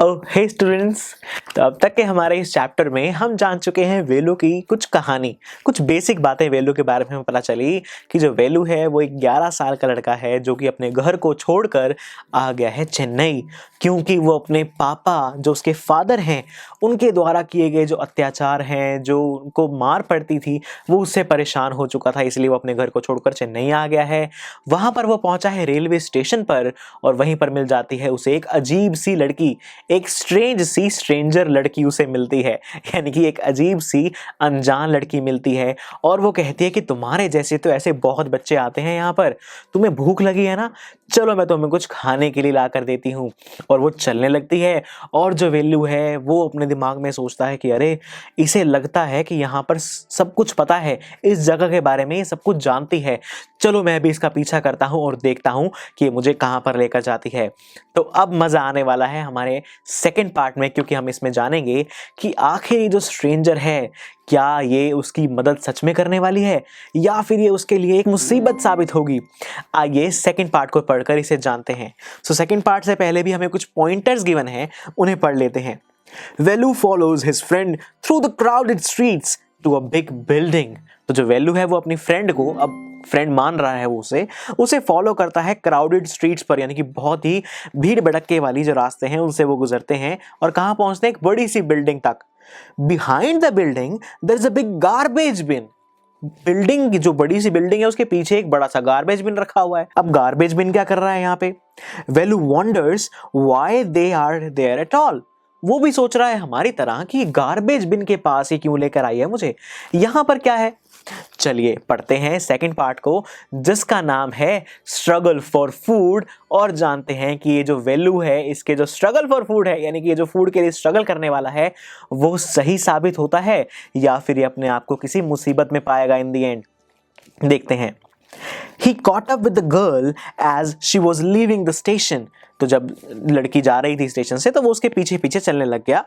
ओह हे students. तो अब तक के हमारे इस चैप्टर में हम जान चुके हैं वेलू की कुछ कहानी, कुछ बेसिक बातें वेलू के बारे में हमें पता चली कि जो वेलू है वो एक 11 साल का लड़का है जो कि अपने घर को छोड़कर आ गया है चेन्नई, क्योंकि वो अपने पापा जो उसके फादर हैं उनके द्वारा किए गए जो अत्याचार हैं, जो उनको मार पड़ती थी, वो उससे परेशान हो चुका था, इसलिए वो अपने घर को छोड़कर चेन्नई आ गया है। वहाँ पर वो पहुँचा है रेलवे स्टेशन पर और वहीं पर मिल जाती है उसे एक अजीब सी लड़की, एक स्ट्रेंजर लड़की उसे मिलती है, यानी कि एक अजीब सी अनजान लड़की मिलती है और वो कहती है कि तुम्हारे जैसे तो ऐसे बहुत बच्चे आते हैं यहाँ पर, तुम्हें भूख लगी है ना, चलो मैं तुम्हें कुछ खाने के लिए ला कर देती हूँ। और वो चलने लगती है और जो वेलू है वो अपने दिमाग में सोचता है कि अरे इसे लगता है कि यहाँ पर सब कुछ पता है, इस जगह के बारे में ये सब कुछ जानती है, चलो मैं भी इसका पीछा करता हूँ और देखता हूँ कि मुझे कहाँ पर लेकर जाती है। तो अब मज़ा आने वाला है हमारे सेकंड पार्ट में, क्योंकि हम इसमें जानेंगे कि आखिर ये जो स्ट्रेंजर है क्या ये उसकी मदद सच में करने वाली है या फिर ये उसके लिए एक मुसीबत साबित होगी। आइए सेकंड पार्ट को पढ़कर इसे जानते हैं। सो सेकंड पार्ट से पहले भी हमें कुछ पॉइंटर्स गिवन हैं, उन्हें पढ़ लेते हैं। Velu follows his friend through the crowded streets to a big building. तो जो वेलू है वो अपनी फ्रेंड को, अब फ्रेंड मान रहा है वो उसे फॉलो करता है क्राउडेड स्ट्रीट्स पर, यानी कि बहुत ही भीड़ भड़के वाली जो रास्ते हैं उनसे वो गुजरते हैं और कहाँ पहुंचते हैं, एक बड़ी सी बिल्डिंग तक। Behind the building there is a big garbage bin. Building की जो बड़ी सी बिल्डिंग है उसके पीछे एक बड़ा सा गार्बेज बिन रखा हुआ है। अब गार्बेज बिन क्या कर रहा है यहाँ पे? Velu wonders why they are there at all. वो भी सोच रहा है हमारी तरह कि गार्बेज बिन के पास ही क्यों लेकर आई है मुझे, यहां पर क्या है। चलिए पढ़ते हैं सेकंड पार्ट को, जिसका नाम है स्ट्रगल फॉर फूड, और जानते हैं कि ये जो वेलू है इसके जो स्ट्रगल फॉर फूड है, यानी कि ये जो फूड के लिए स्ट्रगल करने वाला है, वो सही साबित होता है या फिर ये अपने आप को किसी मुसीबत में पाएगा इन द एंड। देखते हैं। He caught up with the girl as she was leaving the station. तो जब लड़की जा रही थी स्टेशन से तो वो उसके पीछे पीछे चलने लग गया।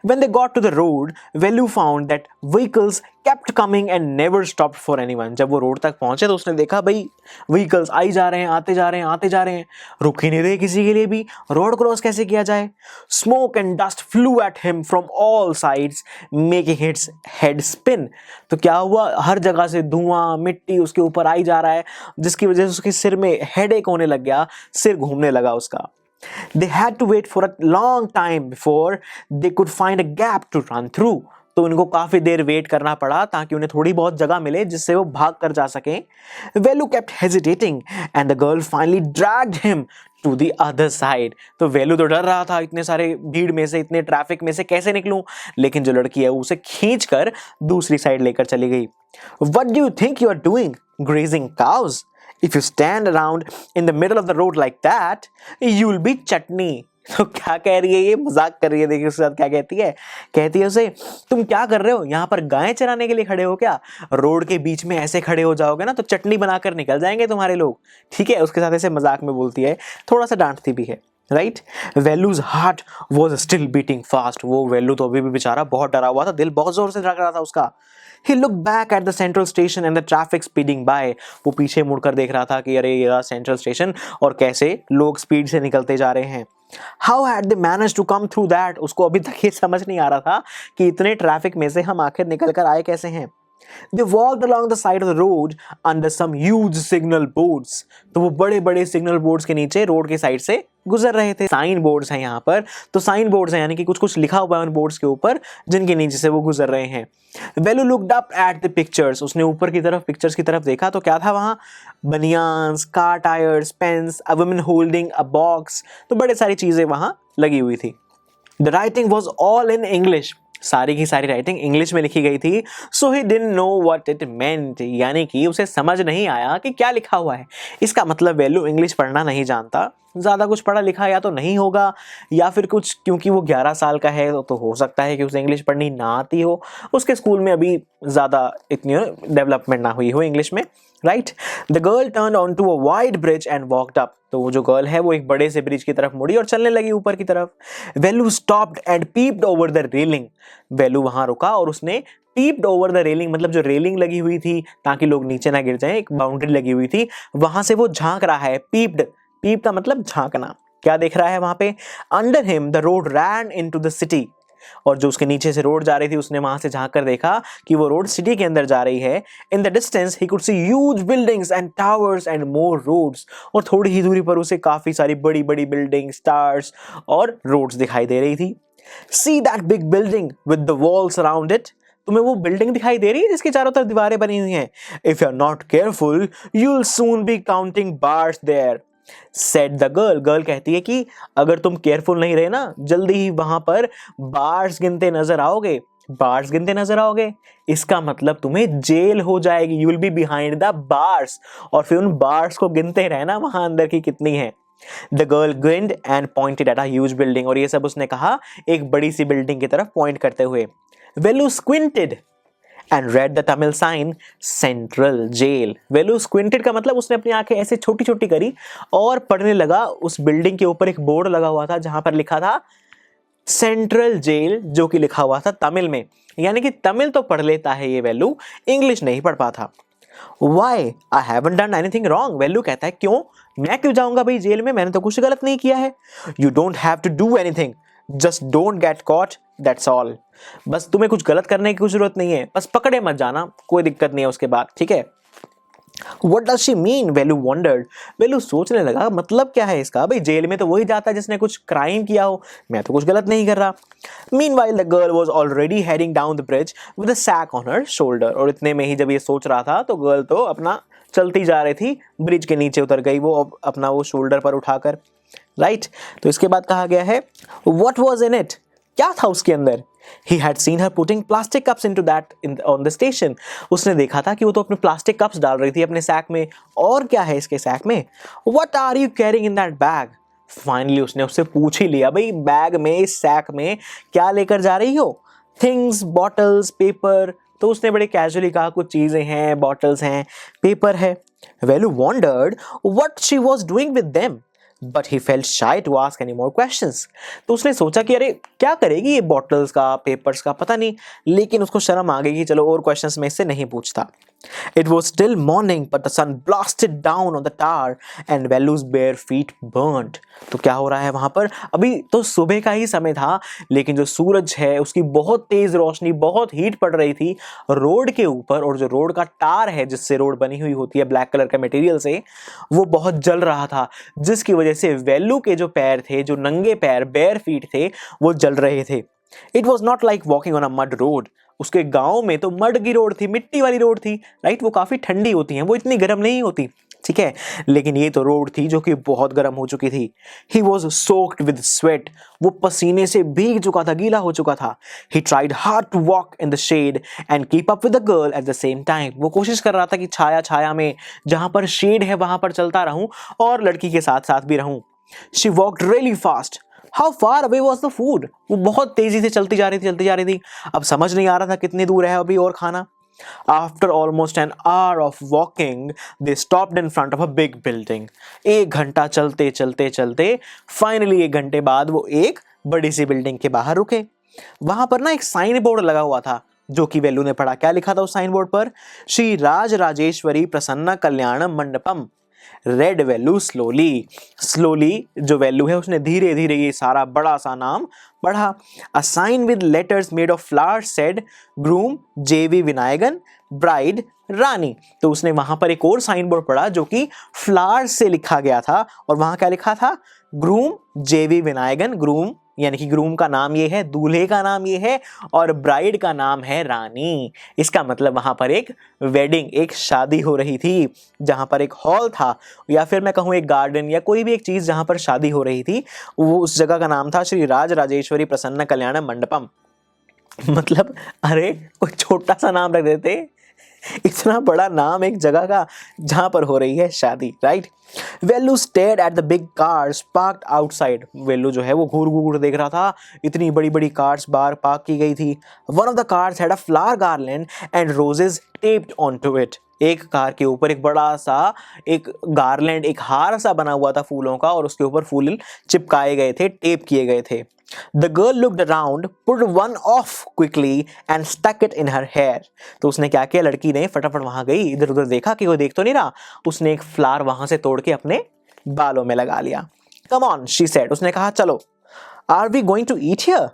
When they got to the road, Velu found that vehicles kept coming and never stopped for anyone. जब वो रोड तक पहुंचे तो उसने देखा भाई व्हीकल्स आई जा रहे हैं, आते जा रहे हैं, आते जा रहे हैं, रुक ही नहीं रहे किसी के लिए भी, रोड क्रॉस कैसे किया जाए। Smoke and dust flew at him from all sides, making his head spin. तो क्या हुआ, हर जगह से धुआं मिट्टी उसके ऊपर आई जा रहा है, जिसकी वजह से उसके सिर में हेडेक होने लग गया, सिर घूमने लगा उसका। They had to wait for a long time before they could find a gap to run through. तो उनको काफी देर वेट करना पड़ा ताकि उन्हें थोड़ी बहुत जगह मिले जिससे वो भाग कर जा सकें। Velu kept hesitating and the girl finally dragged him to the other side. तो वेलू तो डर रहा था, इतने सारे भीड़ में से, इतने ट्रैफिक में से कैसे निकलूं, लेकिन जो लड़की है उसे खींच कर दूसरी साइड लेकर चली गई। What do you think you are doing? Grazing cows? If you stand around in the middle of the road like that, you'll be chutney. तो क्या कह रही है ये, मजाक कर रही है। देखिए उसके साथ क्या कहती है, कहती है उसे तुम क्या कर रहे हो, यहाँ पर गायें चराने के लिए खड़े हो क्या? रोड के बीच में ऐसे खड़े हो जाओगे ना तो चटनी बनाकर निकल जाएंगे तुम्हारे लोग। ठीक है, उसके साथ ऐसे मजाक में बोलती है, थोड़ा सा डांटती भी है। Right. Velu's heart was still beating fast. वो वेलू तो अभी भी बेचारा बहुत डरा हुआ था, दिल बहुत जोर से धड़क रहा था उसका। He looked back at the central station and the traffic speeding by. वो पीछे मुड़कर देख रहा था कि अरे ये सेंट्रल स्टेशन और कैसे लोग स्पीड से निकलते जा रहे हैं। How had they managed to come through that? उसको अभी तक ये समझ नहीं आ रहा था कि इतने ट्रैफिक में से हम आखिर निकल कर आए कैसे हैं। They walked along the side of the road under some huge signal boards. तो वो बड़े बड़े सिग्नल बोर्ड्स के नीचे रोड के साइड से गुजर रहे थे। साइन बोर्ड्स हैं यहाँ पर, तो साइन बोर्ड्स हैं यानी कि कुछ कुछ लिखा हुआ है उन बोर्ड्स के ऊपर जिनके नीचे से वो गुजर रहे हैं। Velu looked up at the pictures. उसने ऊपर की तरफ पिक्चर्स की तरफ देखा तो क्या था वहाँ, banians, car tyres, pens, a woman holding a box, तो बड़े सारी चीजें वहाँ लगी हुई थी। The writing was all in English. सारी की सारी राइटिंग इंग्लिश में लिखी गई थी। So he didn't know what it meant, यानी कि उसे समझ नहीं आया कि क्या लिखा हुआ है। इसका मतलब वेलू इंग्लिश पढ़ना नहीं जानता, ज़्यादा कुछ पढ़ा लिखा या तो नहीं होगा या फिर कुछ, क्योंकि वो 11 साल का है तो हो सकता है कि उसे इंग्लिश पढ़नी ना आती हो, उसके स्कूल में अभी ज़्यादा इतनी डेवलपमेंट ना हुई हो इंग्लिश में। Right. The girl turn on to a wide bridge and walked up. तो वो जो गर्ल है वो एक बड़े से ब्रिज की तरफ मुड़ी और चलने लगी ऊपर की तरफ। Velu stopped and peeped over the railing. Velu वहां रुका और उसने पीप्ड ओवर द रेलिंग, मतलब जो रेलिंग लगी हुई थी ताकि लोग नीचे ना गिर जाएं, एक बाउंड्री लगी हुई थी, वहां से वो झांक रहा है। पीप्ड, पीप का मतलब झांकना। क्या देख रहा है वहां पे? Under him the road ran into the city, और जो उसके नीचे से रोड जा रही थी उसने वहां से झांक कर देखा कि वो रोड सिटी के अंदर जा रही है। In the distance he could see huge buildings and towers and more roads, और थोड़ी ही दूरी पर उसे काफी सारी बड़ी बड़ी बिल्डिंग्स, टावर्स और रोड्स दिखाई दे रही थी। See that big building with the walls around it, तुम्हें वो बिल्डिंग दिखाई दे रही है जिसके चारों तरफ दीवारें बनी हुई हैं? If you are not careful you will soon be counting bars there, said the girl. Girl कहती है कि अगर तुम केयरफुल नहीं रहे ना, जल्दी ही वहां पर बार्स गिनते नजर आओगे। बार्स गिनते नजर आओगे, इसका मतलब तुम्हें जेल हो जाएगी। You will be behind the bars, और फिर उन बार्स को गिनते रहना वहां अंदर की कितनी है। The girl grinned and pointed at a huge building, और ये सब उसने कहा एक बड़ी सी बिल्डिंग की तरफ पॉइंट करते हुए। वेलू squinted and read the Tamil sign Central Jail। Velu squinted का मतलब उसने अपनी आंखें ऐसे छोटी छोटी करी और पढ़ने लगा। उस बिल्डिंग के ऊपर एक बोर्ड लगा हुआ था जहां पर लिखा था सेंट्रल जेल, जो कि लिखा हुआ था तमिल में। यानी कि तमिल तो पढ़ लेता है ये वेलू, इंग्लिश नहीं पढ़ पाता। Why? I haven't done anything wrong। वेलू कहता है क्यों, मैं क्यों जाऊंगा भाई जेल में, मैंने तो कुछ गलत नहीं किया है। You don't have to do anything, just don't get caught, that's all। बस तुम्हें कुछ गलत करने की कुछ जरूरत नहीं है, बस पकड़े मत जाना, कोई दिक्कत नहीं है उसके बाद, ठीक है। What does she mean? Velu wondered। वेलू सोचने लगा मतलब क्या है इसका, भाई जेल में तो वही जाता है जिसने कुछ क्राइम किया हो, मैं तो कुछ गलत नहीं कर रहा। Meanwhile the girl was already heading down the bridge with a sack on her shoulder। और इतने में ही जब ये सोच रहा था तो गर्ल तो अपना चलती जा रही थी, ब्रिज के नीचे उतर गई वो अपना वो शोल्डर पर उठाकर, राइट। तो इसके बाद कहा गया है What was in it? क्या था उसके अंदर? He had seen her putting plastic cups into that on the station। उसने देखा था कि वो तो अपने प्लास्टिक कप्स डाल रही थी अपने सैक में। और क्या है इसके सैक में? What are you carrying in that bag? Finally उसने उससे पूछ ही लिया, भाई बैग में, इस सैक में क्या लेकर जा रही हो? Things, bottles, paper. तो उसने बड़े कैजुअली कहा कुछ चीजें हैं, बॉटल्स हैं, पेपर है। वेलू wondered what she was doing with them, but he felt shy to ask any more questions। तो उसने सोचा कि अरे क्या करेगी ये बॉटल्स का, पेपर्स का, पता नहीं, लेकिन उसको शर्म आ गई कि चलो और क्वेश्चंस में इससे नहीं पूछता। It was still morning, but the sun blasted down on the tower and Velu's bare feet burnt। तो क्या हो रहा है वहां पर? अभी तो सुबह का ही समय था, लेकिन जो सूरज है उसकी बहुत तेज रोशनी, बहुत हीट पड़ रही थी रोड के ऊपर, और जो रोड का टार है जिससे रोड बनी हुई होती है ब्लैक कलर का मटेरियल से, वो बहुत जल रहा था, जिसकी वजह से वेलू के जो पैर थे, जो नंगे पैर, बेयर फीट थे, वो जल रहे थे। It was not like walking on a mud road. उसके गांव में तो मड की रोड थी, मिट्टी वाली रोड थी, राइट। वो काफी ठंडी होती हैं, वो इतनी गर्म नहीं होती, ठीक है। लेकिन ये तो रोड थी जो कि बहुत गर्म हो चुकी थी। He was soaked with sweat। वो पसीने से भीग चुका था, गीला हो चुका था। He tried hard to walk in the shade and keep up with the girl at the same time। वो कोशिश कर रहा था कि छाया छाया में, जहां पर शेड है वहां पर चलता रहूं और लड़की के साथ साथ भी रहूं। She walked really fast। How far away was the food? वो बहुत तेजी से चलती जा रही थी। अब समझ नहीं आ रहा था कितनी दूर है अभी और खाना। After almost an hour of walking, they stopped in front of a big building। एक घंटा चलते चलते चलते फाइनली एक घंटे बाद वो एक बड़ी सी बिल्डिंग के बाहर रुके। वहां पर ना एक साइन बोर्ड लगा हुआ था, जो कि वेलू ने पढ़ा। क्या लिखा था उस साइन बोर्ड पर? श्री राज राजेश्वरी प्रसन्ना कल्याण मंडपम। रेड वेलू स्लोली जो वेलू है उसने धीरे धीरे ये सारा बड़ा सा नाम पढ़ा। A sign with letters made of flowers said groom J V Vinayagan bride रानी। तो उसने वहां पर एक और साइन बोर्ड पढ़ा जो कि फ्लावर्स से लिखा गया था, और वहां क्या लिखा था? Groom J V विनायगन। ग्रूम यानी कि ग्रूम का नाम ये है, दूल्हे का नाम ये है, और ब्राइड का नाम है रानी। इसका मतलब वहां पर एक वेडिंग, एक शादी हो रही थी, जहां पर एक हॉल था, या फिर मैं कहूँ एक गार्डन या कोई भी एक चीज जहां पर शादी हो रही थी, वो उस जगह का नाम था श्री राज राजेश्वरी प्रसन्न कल्याण मंडपम। मतलब अरे कोई छोटा सा नाम रख देते, इतना बड़ा नाम एक जगह का जहां पर हो रही है शादी, right. Velu stared at the big cars parked outside. Velu जो है वो घूर घूर देख रहा था, इतनी बड़ी बड़ी कार्स बाहर पार्क की गई थी। One of the cars had a flower garland and roses taped onto it. एक कार के ऊपर एक बड़ा सा एक गार्लैंड, एक हार सा बना हुआ था फूलों का, और उसके ऊपर फूल चिपकाए गए थे, टेप किए गए थे। The girl looked around, pulled one off quickly and stuck it in her hair। तो उसने क्या किया, लड़की ने फटाफट वहां गई, इधर उधर देखा कि वो देख तो नहीं रहा, उसने एक फ्लावर वहां से तोड़ के अपने बालों में लगा लिया। कम ऑन शी सेड, उसने कहा चलो। Are we going to eat here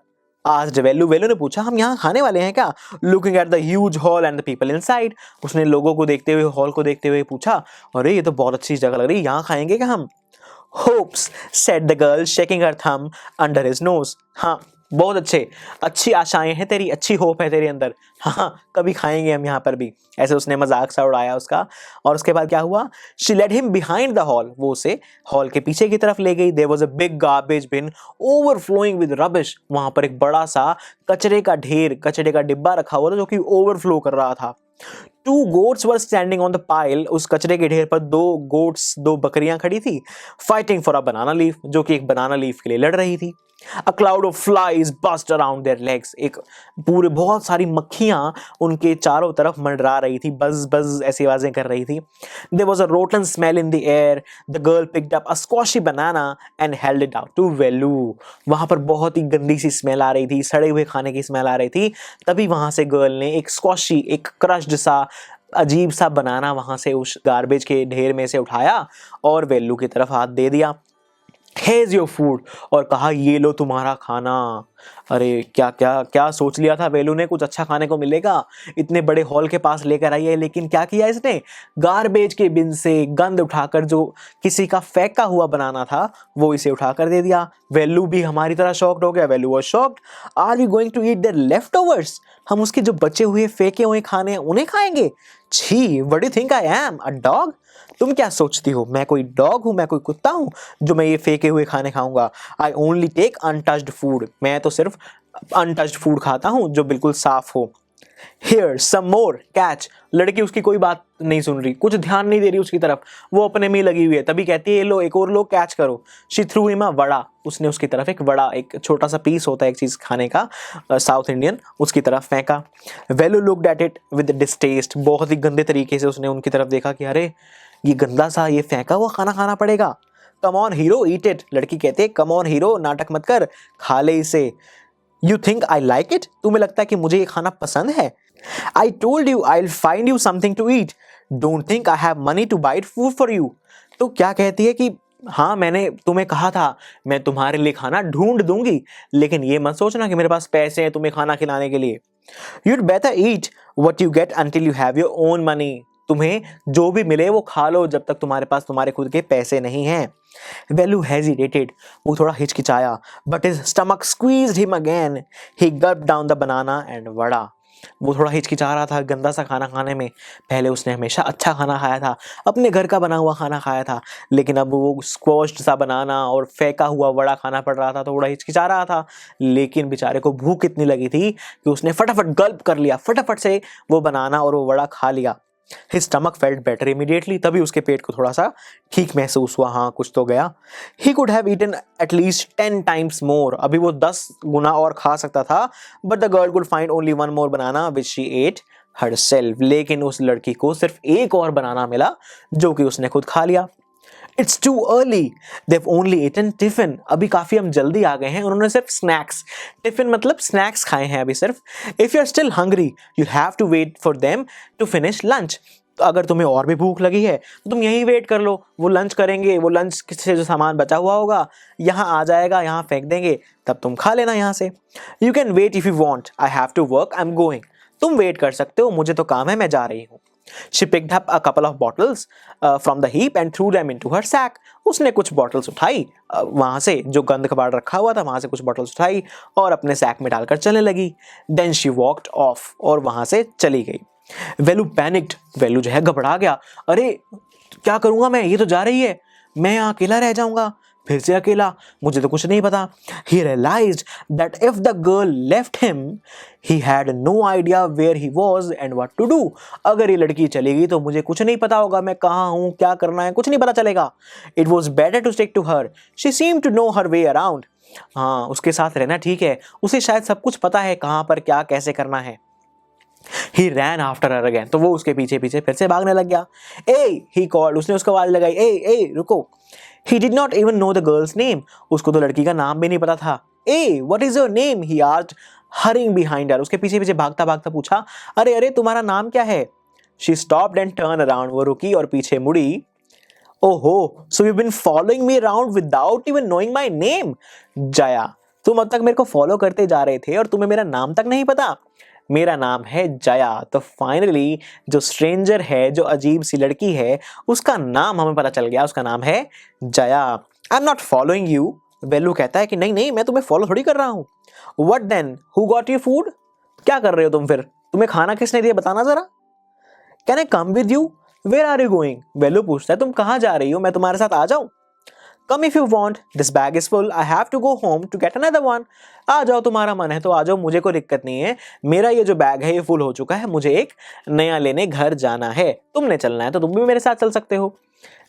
asked Velu, Velu ने पूछा हम यहाँ खाने वाले हैं क्या? Looking at the huge hall and the people inside, उसने लोगों को देखते हुए, हॉल को देखते हुए पूछा अरे ये तो बहुत अच्छी जगह लग रही है, यहाँ खाएंगे क्या हम? Hopes said the girl shaking her thumb under his nose, हाँ बहुत अच्छी आशाएं हैं तेरी, अच्छी होप है तेरे अंदर, हाँ कभी खाएंगे हम यहाँ पर भी, ऐसे उसने मजाक सा उड़ाया उसका। और उसके बाद क्या हुआ? She led him behind the hall, वो उसे हॉल के पीछे की तरफ ले गई। There was a big garbage bin overflowing with rubbish, वहां पर एक बड़ा सा कचरे का ढेर, कचरे का डिब्बा रखा हुआ था जो कि ओवरफ्लो कर रहा था। To goats were standing on the pile, उस कचरे के ढेर पर दो गोट्स, दो बकरियां खड़ी थी। Fighting for a banana leaf, जो कि एक बनाना लीफ के लिए लड़ रही थी। A cloud of flies buzzed around their legs, एक पूरे बहुत सारी मक्खियां उनके चारों तरफ मंडरा रही थी, बज बज ऐसी आवाजें कर रही थी। There was a rotten smell in the air. The girl picked up a squashy banana and held it out to Velu. वहां पर बहुत ही गंदी सी स्मेल आ रही थी, सड़े हुए खाने की स्मेल आ रही थी। तभी वहां से गर्ल ने एक स्क्वाशी, एक क्रश्ड सा अजीब सा बनाना वहां से उस गार्बेज के ढेर में से उठाया और वेल्लू की तरफ हाथ दे दिया। Here's your food, और कहा ये लो तुम्हारा खाना। अरे क्या क्या क्या सोच लिया था वेलू ने, कुछ अच्छा खाने को मिलेगा, इतने बड़े हॉल के पास लेकर आई है, लेकिन क्या किया इसने? गार्बेज के बिन से गंद उठाकर, जो किसी का फेंका हुआ बनाना था वो इसे उठाकर दे दिया। वेलू भी हमारी तरह शॉक्ड हो गया। Velu was shocked. Are we going to eat their leftovers, हम उसके जो बचे हुए फेंके हुए खाने हैं उन्हें खाएंगे? छी, what do you think I am, a dog? तुम क्या सोचती हो मैं कोई डॉग हूं, मैं कोई कुत्ता हूं जो मैं ये फेंके हुए खाने खाऊंगा? I only take untouched food, मैं तो सिर्फ अनटच्ड फूड खाता हूं जो बिल्कुल साफ हो। Here some more catch, लड़की उसकी कोई बात नहीं सुन रही, कुछ ध्यान नहीं दे रही उसकी तरफ, वो अपने में लगी हुई है। तभी कहती है ये लो, एक और लो, कैच करो। She threw him a vada, उसने उसकी तरफ एक वड़ा, एक छोटा सा पीस होता है एक चीज खाने का, साउथ इंडियन, उसकी तरफ फेंका। Velu looked at it with distaste, बहुत ही गंदे तरीके से उसने उनकी तरफ देखा कि अरे ये गंदा सा, ये फेंका हुआ खाना खाना पड़ेगा। Come on hero eat it, लड़की कहते है कम ऑन हीरो, नाटक मत कर, खा ले इसे। You think I like it, तुम्हें लगता है कि मुझे ये खाना पसंद है? I told you I will find you something to eat, don't think I have money to buy food for you. तो क्या कहती है कि हाँ मैंने तुम्हें कहा था मैं तुम्हारे लिए खाना ढूंढ दूंगी, लेकिन ये मत सोचना कि मेरे पास पैसे हैं तुम्हें खाना खिलाने के लिए। You'd better eat what you get until you have your own money, तुम्हें जो भी मिले वो खा लो जब तक तुम्हारे पास तुम्हारे खुद के पैसे नहीं हैं। वेलू हेजिटेटेड, वो थोड़ा हिचकिचाया, but his stomach squeezed him again, he gulped down the banana and vada. वो थोड़ा हिचकिचा रहा था गंदा सा खाना खाने में। पहले उसने हमेशा अच्छा खाना खाया था, अपने घर का बना हुआ खाना खाया था, लेकिन अब वो स्क्वॉश्ड सा बनाना और फेंका हुआ वड़ा खाना पड़ रहा था, तो थोड़ा हिचकिचा रहा था। लेकिन बेचारे को भूख इतनी लगी थी कि उसने फटाफट गल्प कर लिया, फटाफट से वो बनाना और वो वड़ा खा लिया। His stomach felt better immediately, तभी उसके पेट को थोड़ा सा ठीक महसूस हुआ, हाँ कुछ तो गया। He could have eaten at least 10 times more, अभी वो 10 गुना और खा सकता था, but the girl could find only one more banana which she ate herself, लेकिन उस लड़की को सिर्फ एक और बनाना मिला जो कि उसने खुद खा लिया। It's too early, they've only eaten tiffin, अभी काफी हम जल्दी आ गए हैं, उन्होंने सिर्फ स्नैक्स, टिफिन मतलब स्नैक्स खाए हैं अभी सिर्फ। If you're still hungry, you'll have to wait for them to finish lunch, अगर तुम्हें और भी भूख लगी है तो तुम यहीं वेट कर लो, वो लंच करेंगे, वो लंच से जो सामान बचा हुआ होगा यहाँ आ जाएगा, यहाँ फेंक देंगे, तब तुम खा लेना यहाँ से। You can wait if you want, I have to work, I'm going, तुम वेट कर सकते हो, मुझे तो काम है, मैं जा रही हूँ। She picked up a couple of bottles from the heap and threw them into her sack. उसने कुछ bottles उठाई, वहाँ से जो गंद कबाड़ रखा हुआ था वहाँ से कुछ bottles उठाई और अपने सैक में डालकर चलने लगी। Then she walked off, और वहाँ से चली गई। वेलू पैनिक्ड, वेलू जो है घबरा गया, अरे क्या करूँगा मैं, ये तो जा रही है, मैं यहाँ अकेला रह जाऊँगा, फिर से अकेला, मुझे तो कुछ नहीं पता। He realized that if the girl left him, he had no idea where he was and what to do. अगर ये लड़की चली गई तो मुझे कुछ नहीं पता होगा, मैं कहाँ हूँ, क्या करना है, कुछ नहीं पता चलेगा। It was better to stick to her. She seemed to know her way around. हाँ, उसके साथ रहना ठीक है, उसे शायद सब कुछ पता है, कहाँ पर क्या कैसे करना है। He ran after her again, तो वो उसके पीछे पीछे फिर से भागने लग गया। Hey, he called, उसने उसको आवाज लगाई, hey, रुको। He did not even know the girl's name, उसको तो लड़की का नाम भी नहीं पता था। Hey, what is your name? He asked, hurrying behind her, उसके पीछे पीछे भागता भागता पूछा, अरे तुम्हारा नाम क्या है? She stopped and turned around, वो रुकी और पीछे मुड़ी ओहो, so you been following me around without even knowing my name. Jaya, तुम अब तक मेरे को फॉलो करते जा रहे थे और तुम्हें मेरा नाम तक नहीं पता। मेरा नाम है जया। तो फाइनली जो स्ट्रेंजर है, जो अजीब सी लड़की है, उसका नाम हमें पता चल गया, उसका नाम है Jaya. I am not following you. Velu कहता है कि नहीं नहीं, मैं तुम्हें फॉलो थोड़ी कर रहा हूँ। What then, who got you food? क्या कर रहे हो तुम फिर? तुम्हें खाना किसने दिया, बताना जरा। Can I come with you? Where are you going? Velu पूछता है तुम कहाँ जा रही हो, मैं तुम्हारे साथ आ जाऊं? Come if you want, this bag is full, I have to go home to get another one. आ जाओ, तुम्हारा मन है तो आ जाओ, मुझे कोई दिक्कत नहीं है। मेरा ये जो बैग है ये फुल हो चुका है, मुझे एक नया लेने घर जाना है। तुमने चलना है तो तुम भी मेरे साथ चल सकते हो,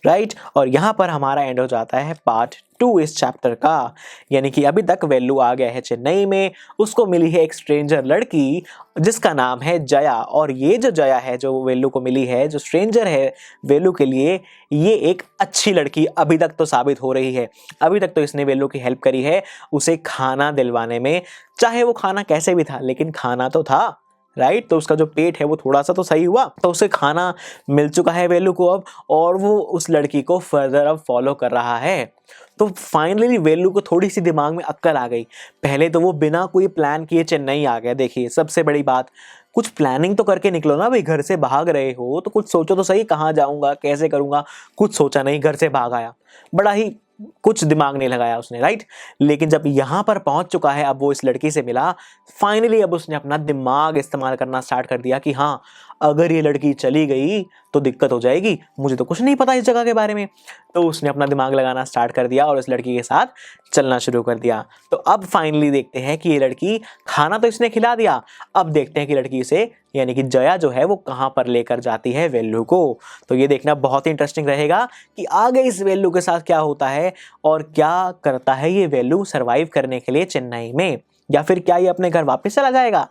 राइट। और यहाँ पर हमारा एंड हो जाता है पार्ट 2 इस चैप्टर का। यानी कि अभी तक वेलू आ गया है चेन्नई में, उसको मिली है एक स्ट्रेंजर लड़की जिसका नाम है जया। और ये जो जया है, जो वेलू को मिली है, जो स्ट्रेंजर है वेलू के लिए, ये एक अच्छी लड़की अभी तक तो साबित हो रही है। अभी तक तो इसने वेलू की हेल्प करी है उसे खाना दिलवाने में। चाहे वो खाना कैसे भी था, लेकिन खाना तो था, राइट। तो उसका जो पेट है वो थोड़ा सा तो सही हुआ, तो उसे खाना मिल चुका है वेलू को अब, और वो उस लड़की को फर्दर अब फॉलो कर रहा है। तो फाइनली वेलू को थोड़ी सी दिमाग में अक्कल आ गई। पहले तो वो बिना कोई प्लान किए चेन्नई आ गया। देखिए सबसे बड़ी बात, कुछ प्लानिंग तो करके निकलो ना भाई। घर से भाग रहे हो तो कुछ सोचो तो सही, कहाँ जाऊंगा, कैसे करूंगा। कुछ सोचा नहीं, घर से भाग आया। बड़ा ही कुछ दिमाग नहीं लगाया उसने, राइट। लेकिन जब यहाँ पर पहुंच चुका है, अब वो इस लड़की से मिला, फाइनली अब उसने अपना दिमाग इस्तेमाल करना स्टार्ट कर दिया कि हाँ, अगर ये लड़की चली गई तो दिक्कत हो जाएगी, मुझे तो कुछ नहीं पता इस जगह के बारे में। तो उसने अपना दिमाग लगाना स्टार्ट कर दिया और इस लड़की के साथ चलना शुरू कर दिया। तो अब फाइनली देखते हैं कि ये लड़की, खाना तो इसने खिला दिया, अब देखते हैं कि लड़की से यानी कि जया जो है वो कहाँ पर लेकर जाती है वेल्लू को। तो ये देखना बहुत ही इंटरेस्टिंग रहेगा कि आगे इस वेल्लू के साथ क्या होता है और क्या करता है ये वेल्लू सरवाइव करने के लिए चेन्नई में, या फिर क्या ये अपने घर वापस चला जाएगा।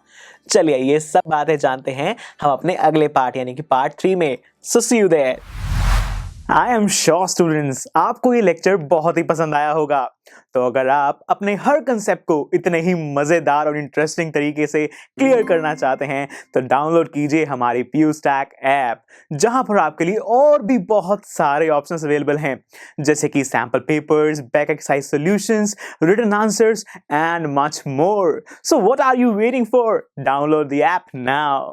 चलिए ये सब बातें जानते हैं हम अपने अगले पार्ट यानी कि पार्ट 3 में। So see you there. I am sure students, आपको ये लेक्चर बहुत ही पसंद आया होगा। तो अगर आप अपने हर कंसेप्ट को इतने ही मजेदार और इंटरेस्टिंग तरीके से क्लियर करना चाहते हैं तो डाउनलोड कीजिए हमारी PuStack ऐप, जहां पर आपके लिए और भी बहुत सारे ऑप्शंस अवेलेबल हैं, जैसे कि sample papers, back exercise solutions, written answers and much more. So what are you waiting for? Download the app now.